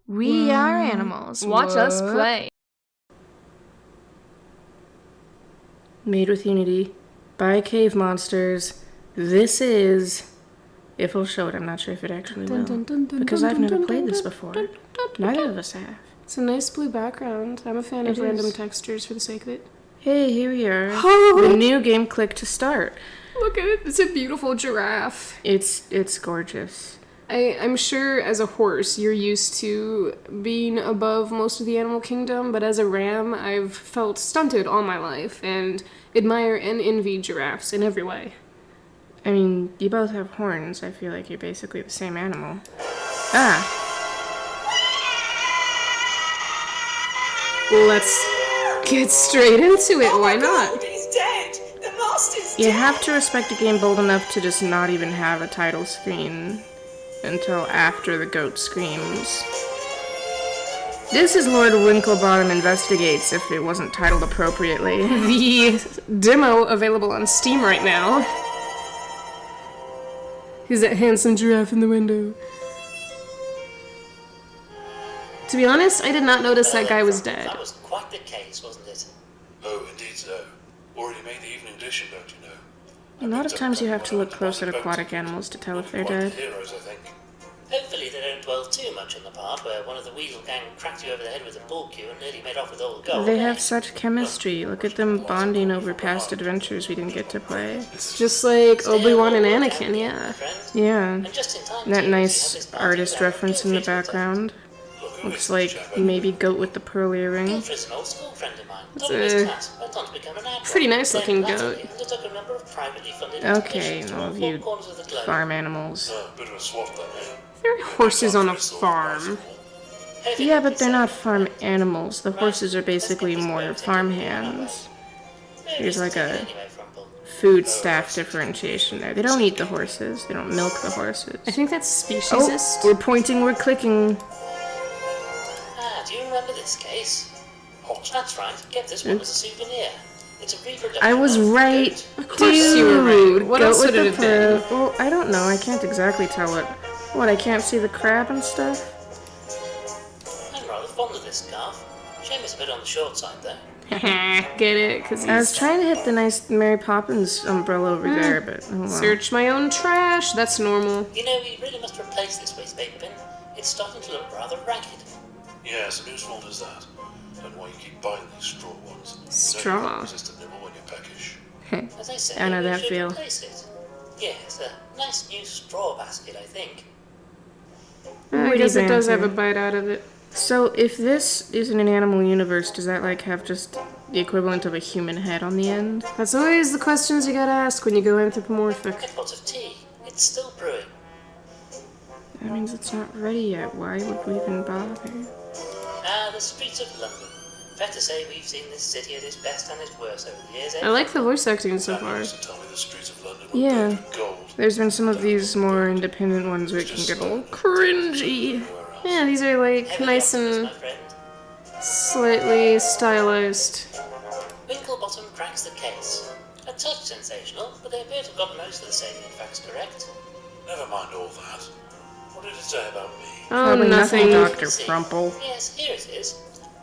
We are animals. Watch us play. Made with Unity by cave monsters. This is... If it'll show it, I'm not sure if it actually will. Because I've never played this before. Neither of us have. It's a nice blue background. I'm a fan of random textures for the sake of it. Hey, here we are. The new game clicked to start. Look at it. It's a beautiful giraffe. It's gorgeous. I'm sure as a horse you're used to being above most of the animal kingdom, but as a ram I've felt stunted all my life and admire and envy giraffes in every way. I mean, you both have horns. I feel like you're basically the same animal. Ah! Let's get straight into it. Why not? He's dead. The master's dead. You have to respect a game bold enough to just not even have a title screen until after the goat screams. This is Lord Winklebottom Investigates, if it wasn't titled appropriately. The demo available on Steam right now. Who's that handsome giraffe in the window? To be honest, I did not notice that guy was dead. That was quite the case, wasn't it? Oh, indeed so. Already made the evening dish, don't you know? A lot of times you have to look close at aquatic animals to tell if they're dead. Heroes, I think. Hopefully they don't dwell too much on the part where one of the weasel gang cracked you over the head with a bull cue and nearly made off with all the gold. They have such chemistry. Look at them bonding over past adventures we didn't get to play. It's just like Obi-Wan and Anakin, yeah. Yeah. And just in time That too, nice you have this party artist plan. reference in the background. Looks like maybe goat with the pearl earring. Gilfred's an old school friend of mine. It's Followed his a class, went on to become an admiral. pretty nice looking Then goat. latterly undertook a number of privately funded Okay, expeditions to all all of four you corners of the globe. farm animals. Bit of a swap, then, eh? There are horses on a farm. Yeah, but they're not farm animals. The horses are basically more farm hands. There's like a food staff differentiation there. They don't eat the horses. They don't milk the horses. I think that's Oh, speciesist. we're pointing, we're clicking. Ah, do you remember this case? That's right, get this one as a souvenir. It's a reproduction I was of right. goat. Of course you were right. What Goat else with would it the have been? pearl. Well, I don't know. I can't exactly tell what. What, I can't see the crab and stuff? I'm rather fond of this scarf. Shame it's a bit on the short side, though. Get it? Because I was trying to hit the nice Mary Poppins umbrella over there, but oh well. Search my own trash. That's normal. You know, we really must replace this waste paper bin. It's starting to look rather ragged. Yes, and whose fault is that? Don't know why you keep buying these straw ones. Straw. You don't resist a nibble when you're peckish. As I say, I know we that should feel. replace it. Yes, a nice new straw basket, I think. I Witty guess it does have banter. a bite out of it. So, if this isn't an animal universe, does that like have just the equivalent of a human head on the end? That's always the questions you gotta ask when you go anthropomorphic. A pot of tea. It's still brewing. That means it's not ready yet. Why would we even bother? Ah, the streets of London. Fair to say we've seen this city at its best and its worst over the years, eh? I like the voice acting so far. Used to tell me the streets of London were Yeah. paved with gold. There's been some of these more independent ones where it can get a little cringy. Yeah, these are like Heavy nice losses, and my friend. slightly stylized. Winklebottom cracks the case. A touch sensational, but they appear to have got most of the salient facts correct. Never mind all that. What did it say about me? Oh, Probably nothing. Dr. See. Frumple. Yes, here it is.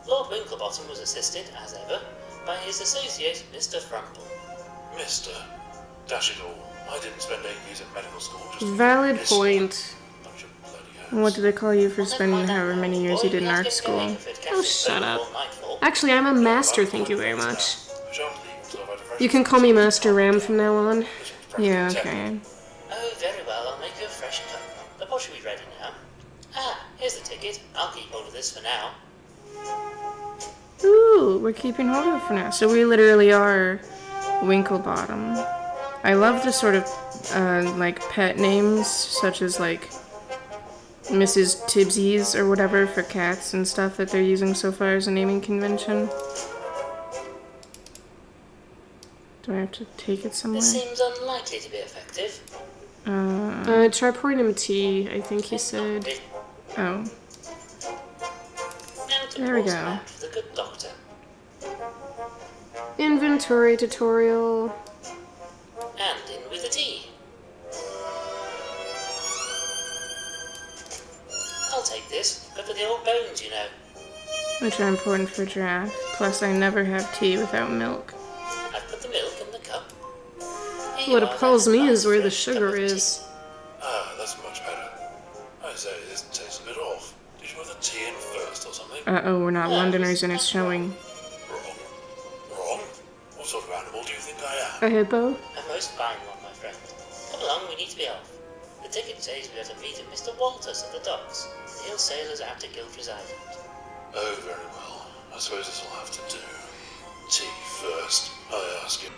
Lord Winklebottom was assisted, as ever, by his associate, Mr. Frumple. Mister. Dash it all. I didn't spend 8 years at medical school just for Valid this point. bunch of bloody And what hoes. do they call you for Well, never spending mind that however now. many years Boy, you did in we have art to get going school? if it catches Oh, us shut up. before nightfall. Actually, I'm a master, thank you very much. I shan't leave until I've had a fresh You can call me Master Ram from now on. Yeah, okay. Oh, very well, I'll make you a fresh cup. But what should we ready now? Ah, here's the ticket. I'll keep hold of this for now. Ooh, we're keeping hold of it for now. So we literally are Winklebottom. I love the sort of, like, pet names, such as, like, Mrs. Tibbsies or whatever for cats and stuff that they're using so far as a naming convention. Do I have to take it somewhere? This seems unlikely to be effective. Try pouring him tea, I think he said. Oh. Now to There we pause go. back for the good doctor. Inventory tutorial. And in with the tea. take this. Good for the old bones, you know. Which are important for giraffe. Plus, I never have tea without milk. I've put the milk in the cup. What appalls me is where the sugar is. Ah, that's much better. I say, this tastes a bit off. Did you have the tea in first or something? Uh-oh, we're not Londoners and it's showing. Wrong. Wrong? What sort of animal do you think I am? A hippo? A most fine one, my friend. Come along, we need to be off. The ticket says we are to meet Mr. Walters at the docks. He'll sail us out to Guilford's Island. Oh, very well. I suppose this will have to do. Tea first, I ask you.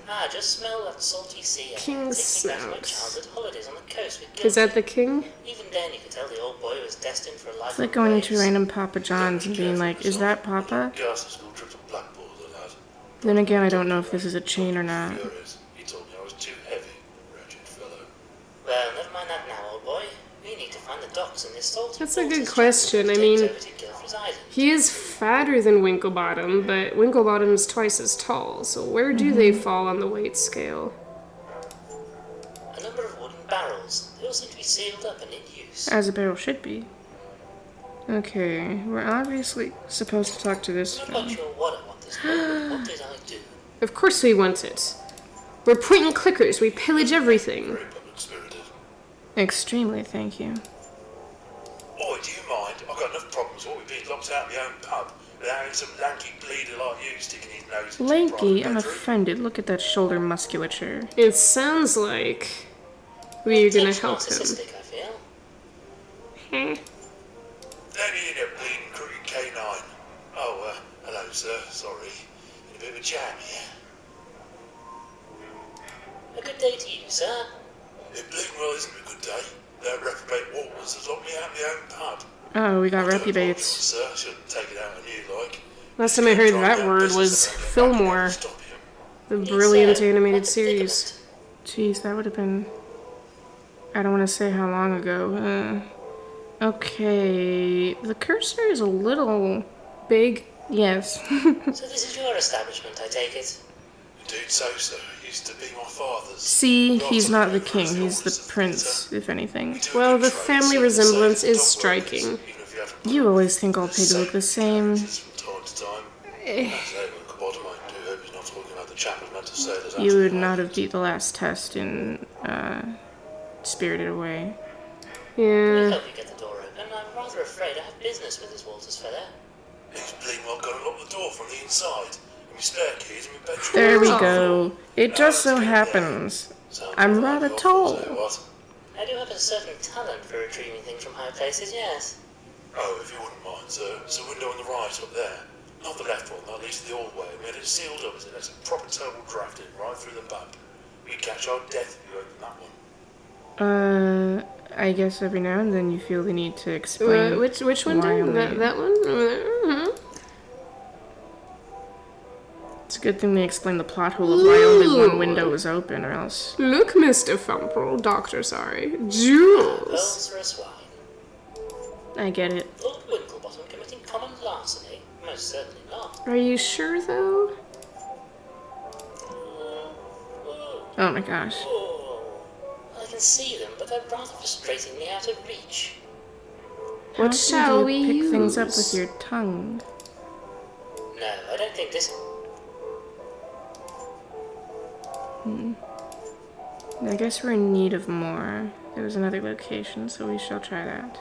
Ah, just smell that salty sea air. King Takes me back to my snouts. childhood holidays on the coast with Guilford. Is that the king? Even then, you could tell the old boy was destined for a life It's like of going into waves. random Papa John's and being like, is that Papa? Gas the school trip to Blackpool, the lad. Then again, I don't know if this is a chain or not. Furious. He told me I was too heavy. Wretched fellow. Well, never mind that now, old boy. We need to find the docks in this salty That's a good Walters question. I takes mean, over to Guilford's Island. he is fatter than Winklebottom, but Winklebottom's twice as tall, so where do they fall on the weight scale? A number of wooden barrels. They all seem to be sealed up and in use. As a barrel should be. Okay, we're obviously supposed to talk to this I'm not fellow. sure what I want this for, but what did I do? Of course we want it. We're point and clickers, we pillage everything. Very public spirited. Extremely, thank you. Oi, do you mind? I've got enough problems while we're being locked out in my own pub without having some lanky bleeder like you sticking his nose into the Lanky, private I'm bedroom. offended. Look at that shoulder musculature. It sounds like we're gonna Seems help him. narcissistic, I feel. Heh. Then you need a bleeding crooked canine. Oh, hello, sir. Sorry. In a bit of a jam here. A good day to you, sir. It bleeding well isn't a good day. That reprobate Walters has locked me out of my own pub. Oh, we got I do apologise, reprobates. sir. I shouldn't take it out on you, like. Last time I heard that word was Fillmore, Stop him. the He's, brilliant what animated a series. Jeez, that would have been... I don't want to say how long ago. Okay, the cursor is a little... Big. Yes. predicament. So this is your establishment, I take it? Indeed so, sir. It used to be my father's. See, Lots he's of not the members king, of he's the orders of prince, theatre. if anything. We do a Well, good the trade, family so resemblance say, is top striking. workers, even if you haven't You always think all pigs look the same. From time to time. Eh. I say, Winklebottom, I do hope he's not talking about the chap who's meant to say that. You would not have beat the last test in, Spirited Away. Yeah. Help you get the door open. I'm rather afraid I have business with this Walters fellow. He's bleeding well gonna lock the door from the inside. And my spare keys in my bedroom. There we go. It just so happens. Sounds I'm like rather I'll tall. say what. I do have a certain talent for retrieving things from high places, yes. Oh, if you wouldn't mind, sir. It's the window on the right up there. Not the left one, that leads to the old way. We had it sealed up as it has a proper turbo draft in right through the pub. We'd catch our death if you opened that one. I guess every now and then you feel the need to explain. Which one why did? I'm late. That one? Over there? Mhm. It's a good thing they explained the plot hole of why only one window was open, or else. Look, Mr. Fumple, Doctor, sorry. Pearls Jewels. for a swine. I get it. Lord Winklebottom committing common larceny? Most certainly not. Are you sure, though? Oh my gosh. Oh, I can see them, but they're rather frustratingly out of reach. How What do shall you we pick things up with use? your tongue? No, I don't think this... I guess we're in need of more. There was another location, so we shall try that.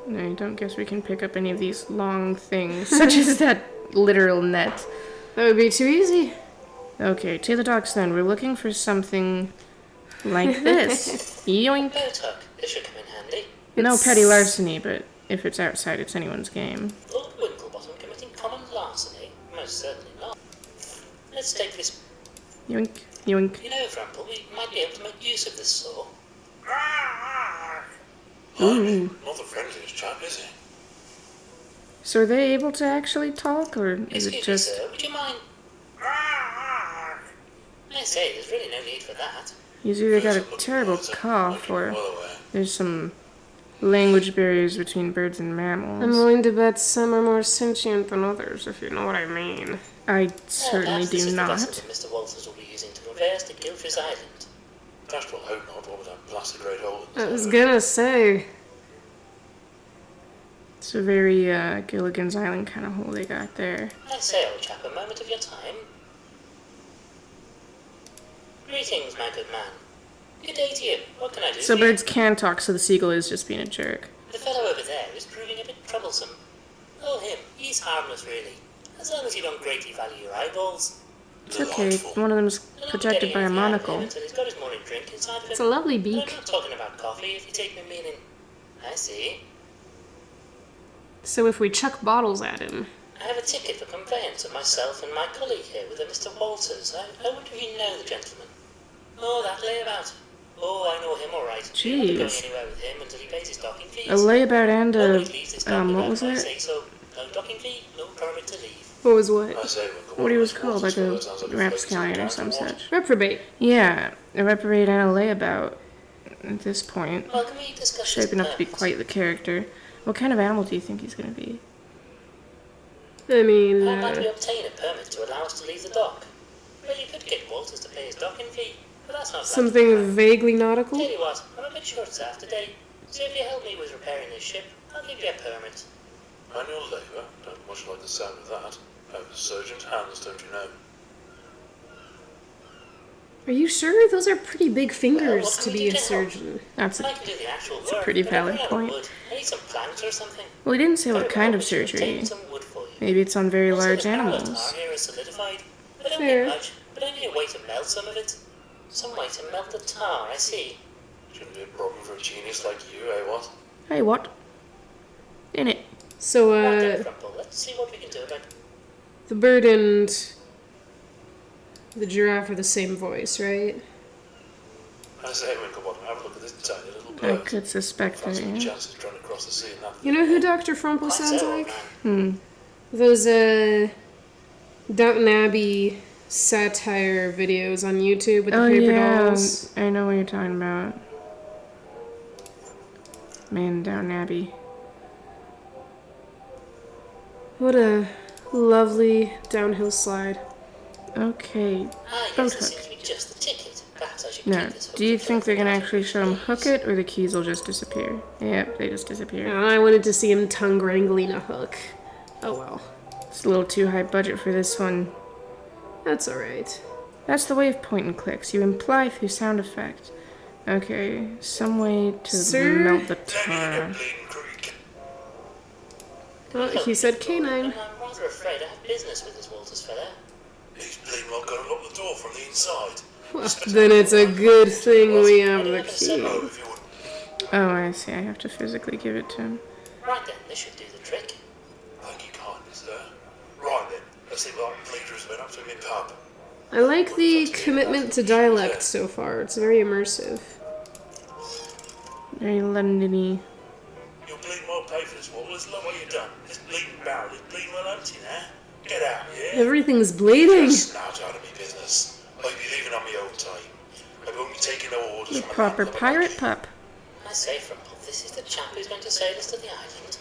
No, I don't guess we can pick up any of these long things, such as that literal net. That would be too easy. Okay, to the docks then. We're looking for something like this. Yoink. Boat hook. This should come in handy. No It's- petty larceny, but if it's outside, it's anyone's game. Lord Winklebottom committing common larceny? Most certainly not. Let's take this... Yoink, yoink. You know, Frumple, we might be able to make use of this saw. Ooh. Not the friendliest chap, is he? So are they able to actually talk, or is it Excuse me, just... sir, would you mind... I say, there's really no need for that. He's either got a terrible cough, or Well aware. there's some language barriers between birds and I'm mammals. willing to bet some are more sentient than others, if you know what I mean. I Well, certainly perhaps this do is the not. vessel that Mr. Walters will be using to convey us to Guilford's Island. Gosh, well, hope not. What would that blasted great hole? I was gonna say. It's a very Gilligan's Island kind of hole they got there. I say, old chap, a moment of your time. Greetings, my good man. Good day to you. What can I do So for you? birds can talk, so the seagull is just being a jerk. The fellow over there is proving a bit troublesome. Oh, him. He's harmless, really. As long as you don't greatly value your eyeballs. It's okay. One of them's You'll not be protected getting by a anything out of him monocle. Until he's got his morning drink inside of him. It's a lovely And I'm beak. not talking about coffee, if you take my meaning. I see. So if we chuck bottles at him. I have a ticket for conveyance of myself and my colleague here with a Mr. Walters. I wonder if you know the gentleman. Oh, that layabout. Oh, I know him all right. You won't be going Jeez. anywhere with him until he pays his docking fees. A layabout and Nobody leaves this dock what without was my it? say-so. No docking fee, no permit to leave. What was what? I say, What he was called, like a rapscallion or some such. Reprobate. Yeah, a reprobate and a layabout. At this point, Well, can we discuss shaping this up to be permit? quite the character. What kind of animal do you think he's gonna be? I mean, How might we obtain a permit to allow us to leave the dock? Well, you could get Walters to pay his docking fee, but that's not something vaguely nautical? Tell you what, I'm a bit short-staffed today, so if you help me with repairing this ship, I'll give you a permit. Manual labour? Don't much like the sound of that. I have surgeon's hands, don't you know? Are you sure? Those are pretty big Well, fingers what to can we be do a to help? surgeon. That's I a, can do the actual a work, pretty but I valid ran out of point. wood. I need some planks or something. well, he didn't say what Very kind well, of we should surgery. obtain some wood for you. Maybe it's on very Also, large the power of animals. tar here is solidified. I don't Fair. get much, but I need a way to melt some of it. Some way to melt the tar, I see. Shouldn't be a problem for a genius like you, eh, what? Hey, what? In it. So, Right then, Crumple, let's see what we can do about it. the bird and the giraffe are the same voice, right? I say, Winklebottom, have a look at this tiny little I bird. could suspect that, Fancy the yeah. chances of trying to cross the sea in that You know who Dr. Frumple Quite sounds so, old like? man. Those, Downton Abbey satire videos on YouTube with the Oh paper yeah, dolls. I know what you're talking about. Man, Down Abbey. What a lovely downhill slide. Okay. Ah, Boat yes, this hook. seems to be just the ticket. Perhaps I should Now, keep this hook do you for think they're gonna careful actually show him watching hook it, or the keys will just disappear? Yep, they just disappear. I wanted to see him tongue wrangling a hook. Oh well. It's a little too high budget for this one. That's alright. That's the way of point and clicks. You imply through sound effect. Okay, some way to Sir? melt the Let tar. me bleeding creek. Well, he said And canine. I'm rather afraid I have business with this Walters fella. He's bleeding well going to lock the door from the inside. Well, then it's a good thing we have the Oh, key. if you would. Oh, I see. I have to physically give it to him. Right then, this should do the trick. Thank you kindly, sir. Right then, let's see what that bleeder has been up to in my pub. I like the commitment to dialect so far. It's very immersive. Very Londony. You're bleeding well paid for this Walters. Look what you've done. This bleeding barrel is bleeding well empty now. Get out, yeah? Everything's bleeding. Snout out of me business. I'll be leaving on my own time. I won't be taking no orders You from a proper man like pirate you. pup. I say, Frumple, this is the chap who's going to sail us to the island.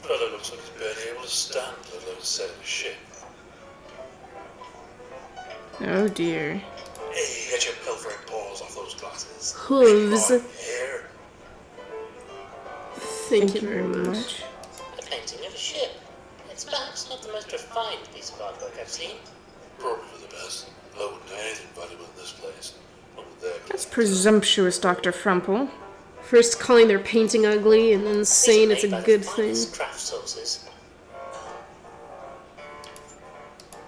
Fellow looks like he's barely able to stand, let alone sail a ship. Oh dear. Hey, get your pilfering paws off those glasses. Hooves. Right here. Thank you very much. A painting of a ship. It's perhaps not the most refined piece of artwork I've seen. Probably for the best. I wouldn't do anything valuable in this place. Not with their That's presumptuous, Dr. Frumple. First calling their painting ugly and then saying it's These are a made by good the thing. finest craft sources.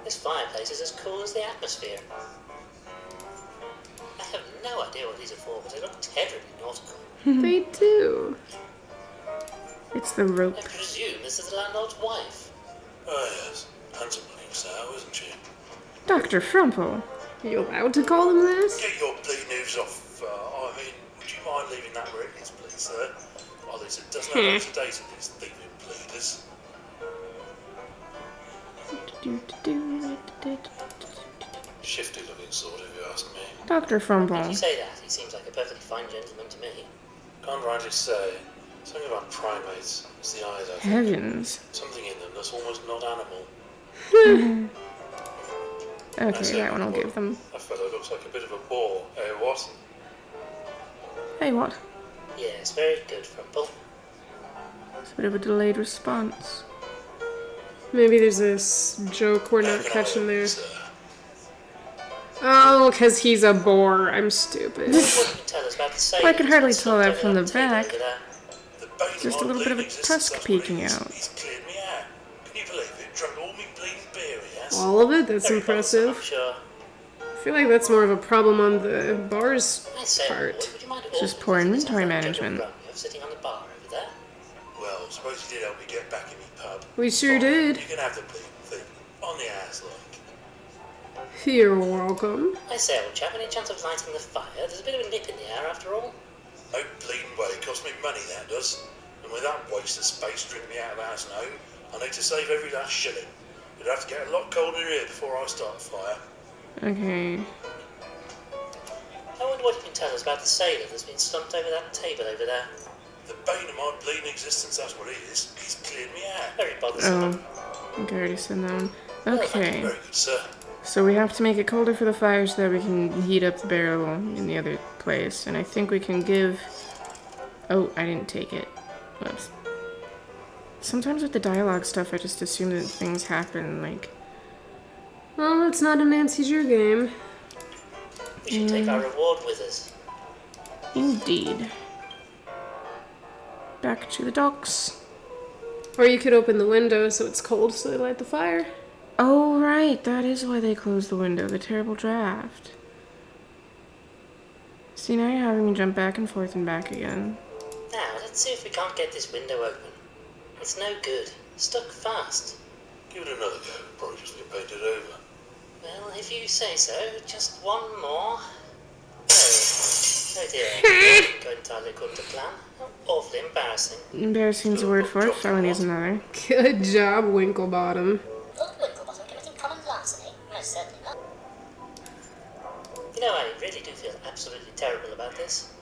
This fireplace is as cool as the atmosphere. I have no idea what these are for, but they look terribly nautical. They do. It's the rope. I presume this is the landlord's wife. Oh, yes. Handsome looking sow, isn't she? Dr. Frumple. Are you allowed to call them that? Get your bleeding hooves off. I mean, would you mind leaving that where it is, please, sir? Well, there's a dozen hours a day to these thieving bleeders. Shifty looking sort, if you ask me. Dr. If you Frumple. say that, he seems like a perfectly fine gentleman to me. Can't rightly say. Something about primates. It's the eyes, I think. Heavens. Something in them that's almost not animal. Okay, that one I'll give them. That fellow looks like a bit of a bore, eh, what? Hey, what? Yes, very good, Rumple. It's a bit of a delayed response. Maybe there's this joke we're not How can I catching help you, there. sir? Oh, because he's a boar. I'm stupid. What can you tell us about the sailor I can that's hardly been tell slumped that over from the table back. over there? The bane of Just a my little bit of a bleeding existence, tusk that's what it peeking is. out. He's cleared me out. Can you believe it? Drunk all me bleeding beer, he has. All of it? That's Very bothersome, I'm impressive. sure. I feel like that's more of a problem on the bar's I say, part. would you mind Just ordering poor us inventory a jug of management. rum you have sitting on the bar over there? Well, suppose he did help me get back in me pub. We sure Fine, did. You can have the bleeding thing. On the ass, like. You're welcome. I say, old chap, any chance of lighting the fire? There's a bit of a nip in the air, after all. No bleeding way. It costs me money, that does. And with that waste of space stripping me out of the house and home, I need to save every last shilling. It'd have to get a lot colder here before I start a fire. Okay. I wonder what you can tell us about the sailor that's been slumped over that table over there. The bane of my bleeding existence, that's what it is. He's cleared me out. Very bothersome. Oh, I think I already said that one. Well, thank you Okay. Very good, sir. So we have to make it colder for the fire so that we can heat up the barrel in the other place. And I think we can give... Oh, I didn't take it. Whoops. Sometimes with the dialogue stuff, I just assume that things happen, like... Well, it's not a Nancy Drew game. We should take our reward with us. Indeed. Back to the docks. Or you could open the window so it's cold so they light the fire. Oh, right. That is why they closed the window. The terrible draft. See, now you're having me jump back and forth and back again. Now, let's see if we can't get this window open. It's no good. Stuck fast. Give it another go. Probably just get painted over. Well, if you say so, just one more. Oh dear. Going entirely according to plan. How awfully embarrassing. Embarrassing's a word for it. Felony's another. Good job, Winklebottom. Lord Winklebottom committing common larceny? Most certainly not. You know, I really do feel absolutely terrible about this.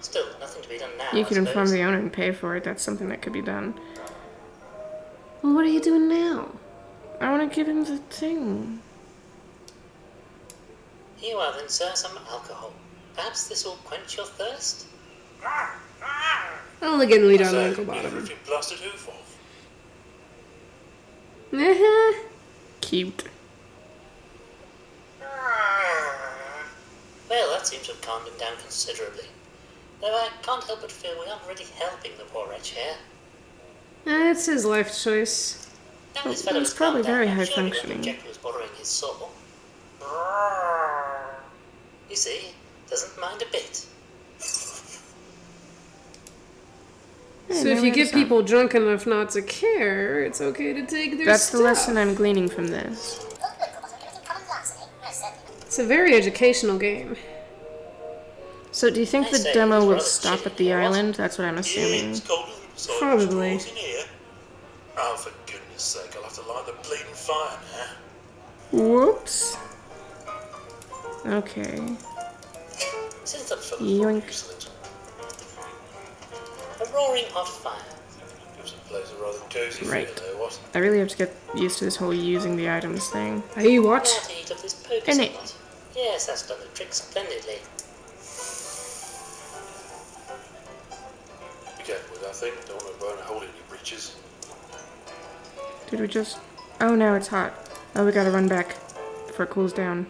Still, nothing to be done now. You could I inform suppose. the owner and pay for it. That's something that could be done. Well, what are you doing now? I want to give him the thing. Here you are then, sir, some alcohol. Perhaps this will quench your thirst? I'll again lead on So, Winklebottom. everything blasted hoof off. Cute. Well, that seems to have calmed him down considerably. Though I can't help but feel we aren't really helping the poor wretch here. It's his life choice. Now Well, this fellow he's has probably calmed down, very I'm high sure he won't functioning. object to us borrowing his saw. You see, doesn't mind a bit. So now if we you have get some. people drunk enough not to care, it's okay to take their That's stuff. the lesson I'm gleaning from this. Lord Winklebottom committing common larceny? Most certainly not. It's a very educational game. So do you think I the say, demo it's will rather stop chilly at the here, what? island? That's what I'm Yeah, assuming. it's colder than the side Probably. of the straws in here. Oh, for goodness sake, I'll have to light the bleeding fire now. Whoops. Okay. Since up for Yoink. These things. a roaring hot fire. Gives the place a rather cozy Right. feel there, what? I really have to get used to this whole using the items thing. Hey, Now what? to heat up this poker Isn't it? somewhat. Yes, that's done the trick splendidly. Be careful with that thing. Don't want to burn a hole in your breeches. Did we just... Oh, now it's hot. Oh, we gotta run back before it cools down.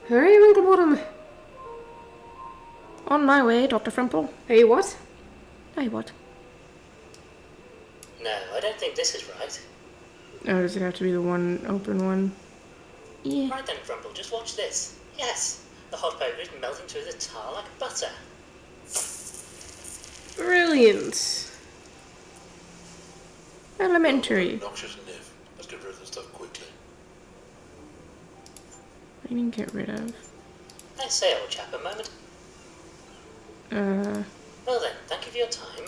Hurry, Winklebottom. On my way, Dr. Frumple. Hey, what? Hey, what? No, I don't think this is right. Oh, does it have to be the one open one? Yeah. Right then, Grumble, just watch this. Yes, the hot poker is melting through the tar like butter. Brilliant. Elementary. Noxious niff. Let's get rid of the stuff quickly. What do you mean get rid of? I say, old chap, a moment. Well then, thank you for your time.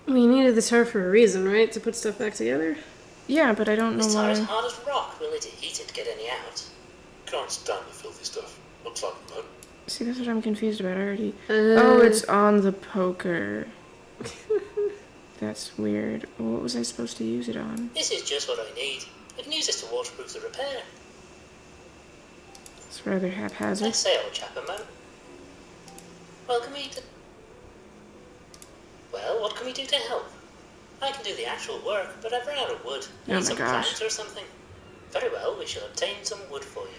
We needed the tar for a reason, right? To put stuff back together? Yeah, but I don't know This tar is why. hard as rock. We'll need to heat it to get any out. Can't stand the filthy stuff. Looks like mud. See, that's what I'm confused about already. Oh, it's on the poker. That's weird. What was I supposed to use it on? This is just what I need. I can use this to waterproof the repair. It's rather haphazard. Let's say, old chap, a moment. Well, what can we do to help? I can do the actual work, but I've run out of wood. Oh my some gosh. planks or something. Very well, we shall obtain some wood for you.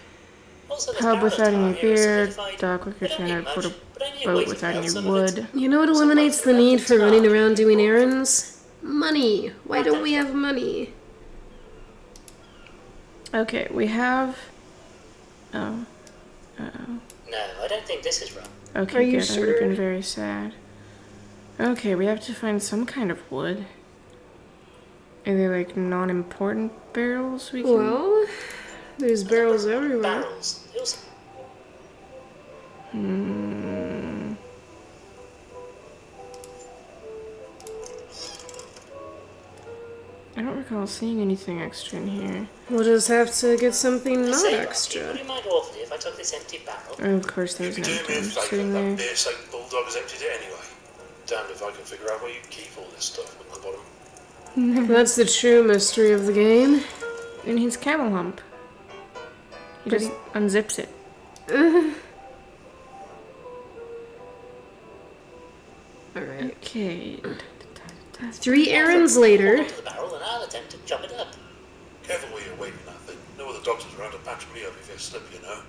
Also, this Pub barrel without tar any here is beer, solidified. dock worker We don't trying need to put much, a but I need a way boat to without melt any some of it. wood. You know what eliminates the need for running around doing errands? Money. Why don't we have money? Okay, we have... Oh. No, I don't think this is wrong. Okay, Are you good. I would have sure? been very sad. Okay, we have to find some kind of wood. Are they like non-important barrels we can... Well, there's barrels everywhere. Barrels. They also I don't recall seeing anything extra in here. We'll just have to get something not say, extra. would you mind awfully if I took this empty barrel? Oh, of course there's You'd no be doing me a one favour, sitting that there. beer-soaked bulldog has emptied it anyway. Damned if I can figure out where you keep all this stuff, Winklebottom. That's the true mystery of the game. In his camel hump. He just unzips it. Alright. Okay. 3 errands later. Hold on to the barrel and I'll attempt to chop it up. Careful where you're waving that thing. No other doctors around to patch me up if you slip, you know.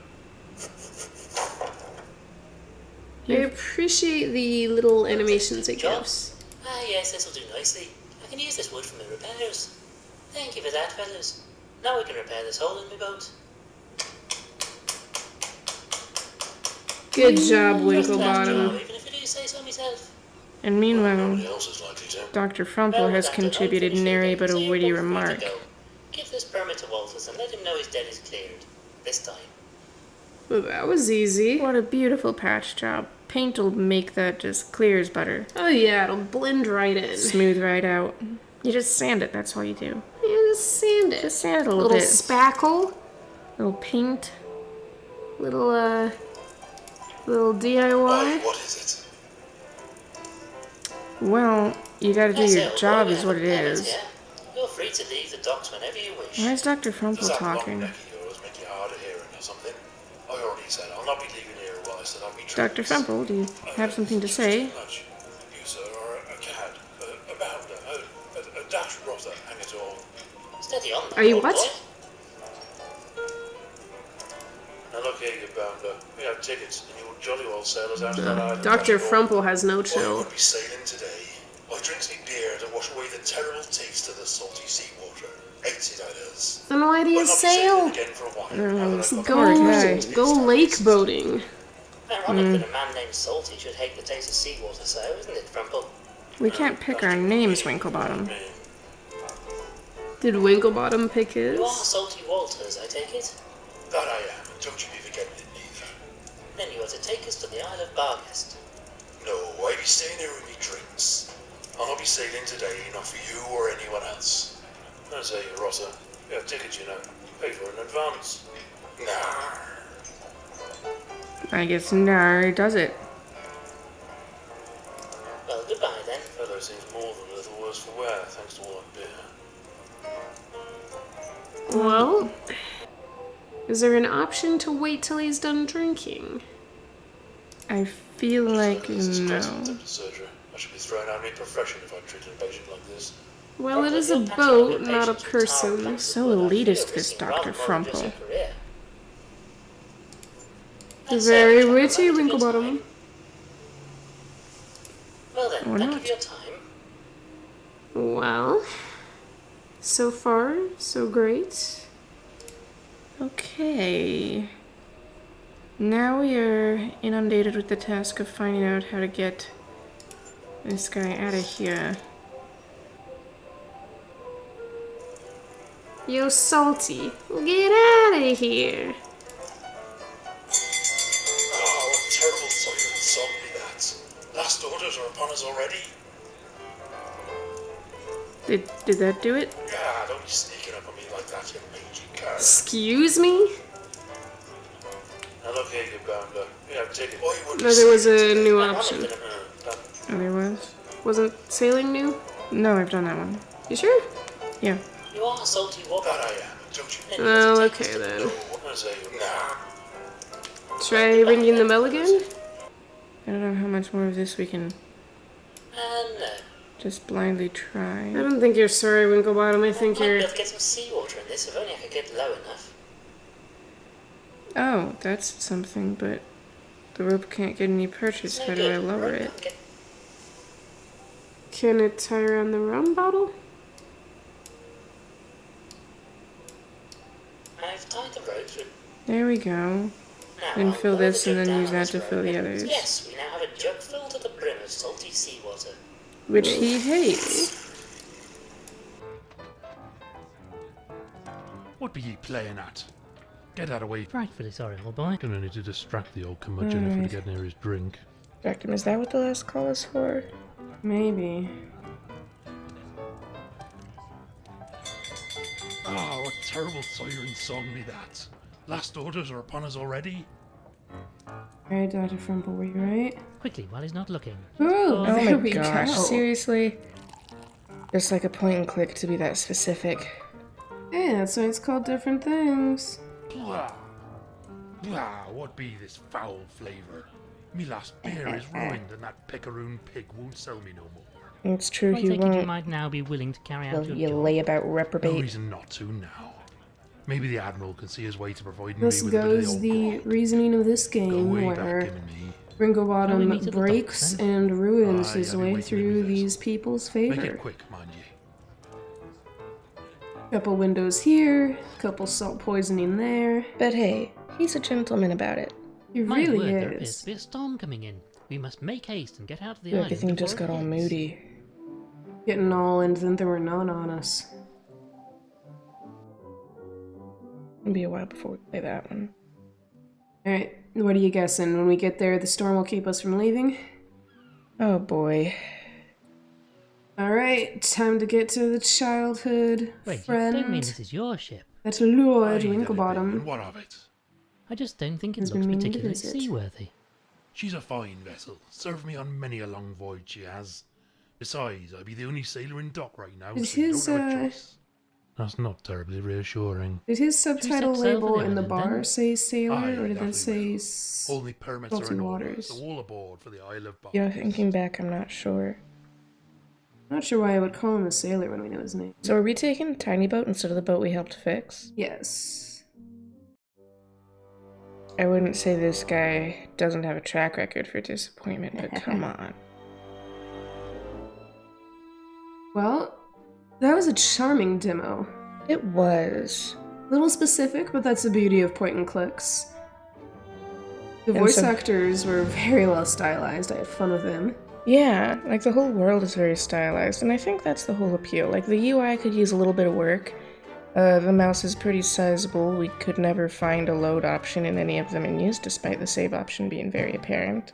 I appreciate the little animations it Job? gives. Ah, yes, this'll do nicely. I can use this wood for my repairs. Thank you for that, fellas. Now we can repair this hole in my boat. Good job, First class job, Winklebottom. even if I do say so myself. And meanwhile, Nobody else is likely to. Dr. Frumple Well, has that's it. contributed Unfinished nary again, but so a you're witty both free to remark. go. Give this permit to Walters and let him know his debt is cleared. This time. Well, that was easy. What a beautiful patch job. Paint'll make that just clear as butter. Oh yeah, it'll blend right in. Smooth right out. You just sand it, that's all you do. Yeah, just sand it. Just sand it a little Little bit. spackle. Little paint. Little Why, DIY. what is it? Well, you gotta do That's your it, job boy, is what it we have a is. permit, yeah? You're free to leave the docks whenever you wish. Why is Dr. Does Frumple that long talking? neck of yours make you hard of hearing or something? I already said I'll not be leaving here while I said I'll be Dr. Frumple, do you have something to say? Too much. You, sir, are a cad, a bounder, a dash rotter, hang it all. Steady on, Are you old what? boy. Now look here, you bounder. We have tickets, and you're jolly well sailors out of that island. Dr. after all. Frumple has no I chill. would be sailing today. I drinks me beer to wash away the terrible taste of the salty seawater. Hates it, I does. Then why do I'll you not be sail? sailing again for a while. now that I've got Poor guy. Go lake boating. Ironic that a man named Salty should hate the taste of seawater so, isn't it, Frumple? We can't pick our names, Winklebottom. Did Winklebottom pick his? You are Salty Walters, I take it? That I am, and don't you be forgetting it neither. Then you are to take us to the Isle of Barghest. No, I be staying here with me drinks. I'll not be sailing today, not for you or anyone else. I say, Rossa, you have tickets, you know. Pay for it in advance. Nah. I guess Nar does it. Well, goodbye then. Fellow seems more than a little worse for wear, thanks to all that beer. Well, is there an option to wait till he's done drinking? I feel like This is no. content surgery. I should be thrown out of my profession if I treated a patient like this. Well, it is a boat, not a person. So elitist, this Dr. Frumple. Very witty, Winklebottom. Well then, Or thank you not. for your time. Well, so far, so great. Okay. Now we are inundated with the task of finding out how to get this guy out of here. Yo, Salty, get out of here. Oh, what terrible siren song be that. Last orders are upon us already. Did that do it? Yeah, don't be sneaking up on me like that, you mangy cur. Excuse me? Now look here, you bounder. You have tickets. Oh, you wouldn't No, be there was a sailing new today. option. Oh, there was? Wasn't sailing new? No, I've done that one. You sure? Yeah. You are Salty Walter. That I am, don't you? Then you are to Oh, take us okay to- then. I say, nah. Try ringing the bell again? I don't know how much more of this we can No. just blindly try. I don't think you're sorry, Winklebottom. I think Might be you're... able to get some seawater in this if only I could get low enough. Oh, that's something, but the rope can't get any purchase. It's no How do I good. lower Rope it? can't get- Can it tie around the rum bottle? I've tied the rope through. There we go. Now Then I'll fill lower this the and jug then down use on that this to rope, fill the and others. Yes, we now have a jug filled to the brim of salty seawater. Which he hates. What be ye playing at? Get out of way. Frightfully sorry, old boy. Gonna need to distract the old curmudgeon if we Alright. get near his drink. Distract him. Is that what the last call is for? Maybe. Ah, what terrible siren song be that. Last orders are upon us already. Alright, Dr. Frumple, were you right? Quickly, while he's not looking. Ooh, Oh my there we gosh, go. seriously? Just like a point and click to be that specific. Yeah, that's why it's called different things. Blah. Blah, what be this foul flavour? Me last beer is ruined and that picaroon pig won't sell me no more. It's true, I he take it you won't. might now be willing to carry out Will your you job. lay about No reprobate? reason not to now. Maybe the Admiral can see his way to providing Thus me with a bit of goes old the grog. reasoning of this Go game, way back, where him and me. Shall we meet Winklebottom at the breaks docks, then? and ruins Aye, his I'll be way waiting through in my these vessel. people's Make favor. it quick, mind ye. Couple windows here, couple salt poisoning there. But hey, he's a gentleman about it. He My really word, there appears is. to be a storm coming in. We must make haste and get out of the island. Everything just before got it all hits. moody. Getting all and then there were none on us. It'll be a while before we play that one. Alright, what are you guessing? When we get there, the storm will keep us from leaving? Oh boy. Alright, time to get to the childhood Wait, you friend. don't mean this is your ship? That Lord Aye, Lily Bing, Winklebottom. and what of it? I just don't think it Has looks been meaning to particularly visit. seaworthy. She's a fine vessel. Served me on many a long voyage she has. Besides, I be the only sailor in dock right now, Did so you his, don't have a choice. That's not terribly reassuring. Did his subtitle set sail for label the in the island, bar then? say sailor, Aye, or did that that say will. All the permits salty are in order, waters? so all aboard for the Isle of Barks. You know, thinking back, I'm not sure. Not sure why I would call him a sailor when we know his name. So are we taking a tiny boat instead of the boat we helped fix? Yes. I wouldn't say this guy doesn't have a track record for disappointment, but come on. Well, that was a charming demo. It was. Little specific, but that's the beauty of point and clicks. The And voice some- actors were very well stylized. I had fun with them. Yeah, like the whole world is very stylized, and I think that's the whole appeal. Like the UI could use a little bit of work. The mouse is pretty sizable. We could never find a load option in any of the menus, despite the save option being very apparent.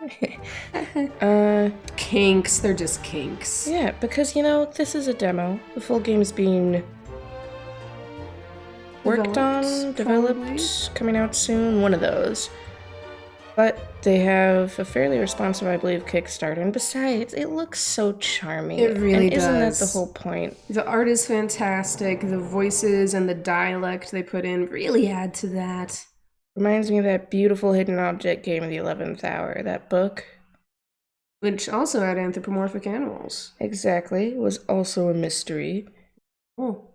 Kinks, they're just kinks. Yeah, because, you know, this is a demo. The full game's being worked on, developed, probably. coming out soon, one of those. But they have a fairly responsive, I believe, Kickstarter, and besides, it looks so charming. It really and isn't that does. the whole point? The art is fantastic. The voices and the dialect they put in really add to that. Reminds me of that beautiful hidden object game of the 11th Hour, that book. Which also had anthropomorphic animals. Exactly, was also a mystery. Oh.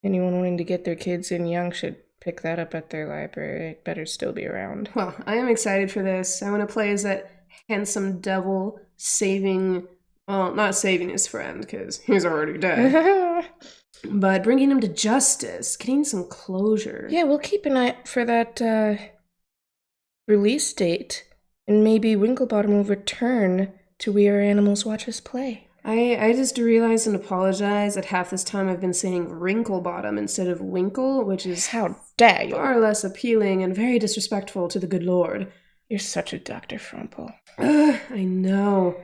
Anyone wanting to get their kids in young should pick that up at their library. It better still be around. Well, I am excited for this. I want to play as that handsome devil saving, well, not saving his friend, because he's already dead, but bringing him to justice, getting some closure. Yeah, we'll keep an eye out for that release date, and maybe Winklebottom will return to We Are Animals Watch Us Play. I just realized and apologize that half this time I've been saying Wrinklebottom instead of Winkle, which is How dare you? far less appealing and very disrespectful to the good Lord. You're such a Dr. Frumple. Ugh, I know.